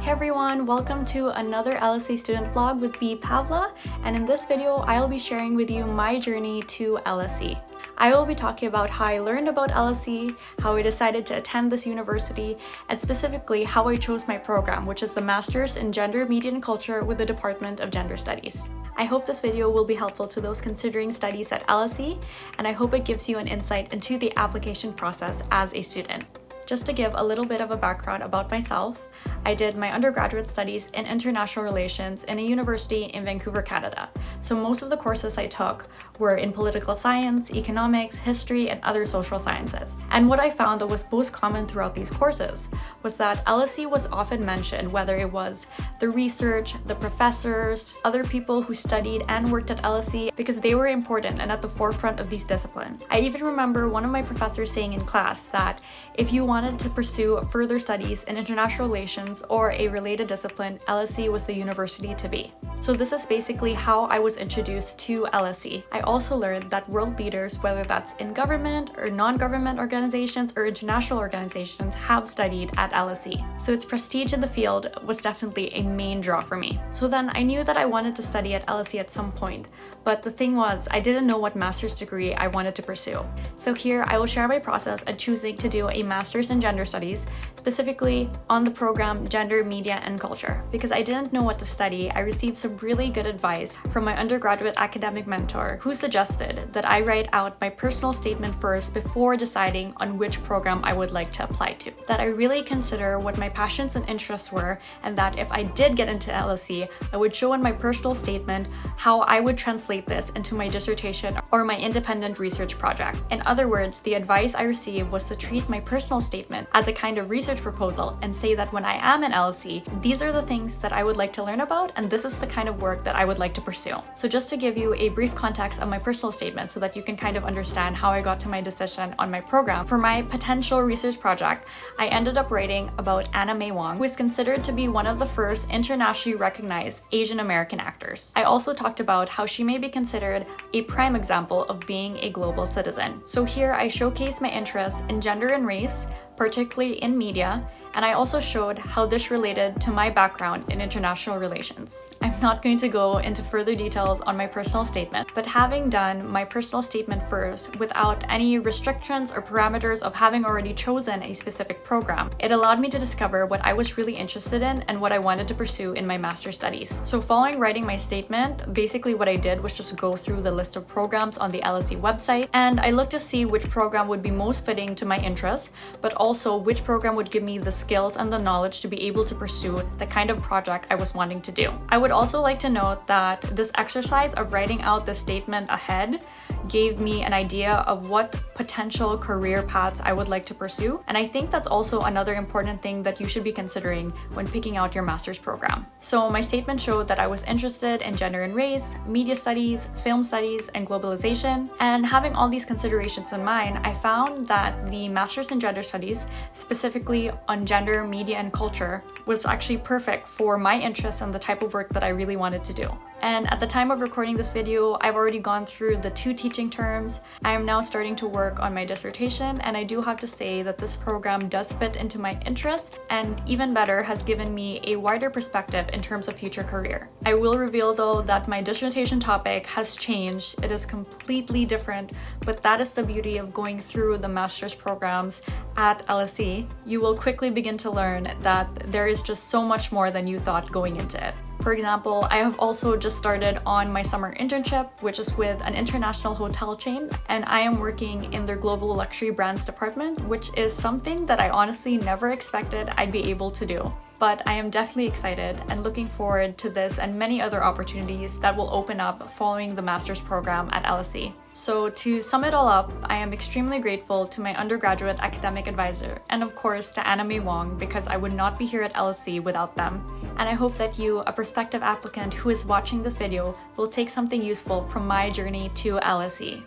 Hey everyone, welcome to another LSE Student vlog with me, Pavla, and in this video, I'll be sharing with you my journey to LSE. I will be talking about how I learned about LSE, how I decided to attend this university, and specifically how I chose my program, which is the Masters in Gender, Media and Culture with the Department of Gender Studies. I hope this video will be helpful to those considering studies at LSE, and I hope it gives you an insight into the application process as a student. Just to give a little bit of a background about myself, I did my undergraduate studies in international relations in a university in Vancouver, Canada. So most of the courses I took were in political science, economics, history, and other social sciences. And what I found that was most common throughout these courses was that LSE was often mentioned, whether it was the research, the professors, other people who studied and worked at LSE, because they were important and at the forefront of these disciplines. I even remember one of my professors saying in class that if you wanted to pursue further studies in international relations or a related discipline, LSE was the university to be. So this is basically how I was introduced to LSE. I also learned that world leaders, whether that's in government or non-government organizations or international organizations, have studied at LSE. So its prestige in the field was definitely a main draw for me. So then I knew that I wanted to study at LSE at some point, but the thing was I didn't know what master's degree I wanted to pursue. So here I will share my process at choosing to do a master's in gender studies, specifically on the program Gender, Media and Culture. Because I didn't know what to study, I received some really good advice from my undergraduate academic mentor who suggested that I write out my personal statement first before deciding on which program I would like to apply to. That I really consider what my passions and interests were, and that if I did get into LSE, I would show in my personal statement how I would translate this into my dissertation or my independent research project. In other words, the advice I received was to treat my personal statement as a kind of research proposal and say that when I am in LSE, these are the things that I would like to learn about, and this is the kind of work that I would like to pursue. So just to give you a brief context of my personal statement so that you can kind of understand how I got to my decision on my program, for my potential research project, I ended up writing about Anna May Wong, who is considered to be one of the first internationally recognized Asian American actors. I also talked about how she may be considered a prime example of being a global citizen. So here I showcase my interests in gender and race, particularly in media, and I also showed how this related to my background in international relations. I'm not going to go into further details on my personal statement, but having done my personal statement first without any restrictions or parameters of having already chosen a specific program, it allowed me to discover what I was really interested in and what I wanted to pursue in my master's studies. So following writing my statement, basically what I did was just go through the list of programs on the LSE website, and I looked to see which program would be most fitting to my interests, but also which program would give me the skills and the knowledge to be able to pursue the kind of project I was wanting to do. I would also like to note that this exercise of writing out the statement ahead gave me an idea of what potential career paths I would like to pursue, and I think that's also another important thing that you should be considering when picking out your master's program. So my statement showed that I was interested in gender and race, media studies, film studies, and globalization, and having all these considerations in mind, I found that the Masters in Gender Studies, specifically on gender, media, and culture, was actually perfect for my interests and the type of work that I really wanted to do. And at the time of recording this video, I've already gone through the 2 teaching terms. I am now starting to work on my dissertation, and I do have to say that this program does fit into my interests, and even better, has given me a wider perspective in terms of future career. I will reveal though that my dissertation topic has changed. It is completely different, but that is the beauty of going through the master's programs at LSE. You will quickly begin to learn that there is just so much more than you thought going into it. For example, I have also just started on my summer internship, which is with an international hotel chain, and I am working in their global luxury brands department, which is something that I honestly never expected I'd be able to do. But I am definitely excited and looking forward to this and many other opportunities that will open up following the master's program at LSE. So to sum it all up, I am extremely grateful to my undergraduate academic advisor, and of course to Anna May Wong, because I would not be here at LSE without them. And I hope that you, a prospective applicant who is watching this video, will take something useful from my journey to LSE.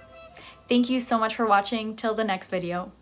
Thank you so much for watching. Till the next video.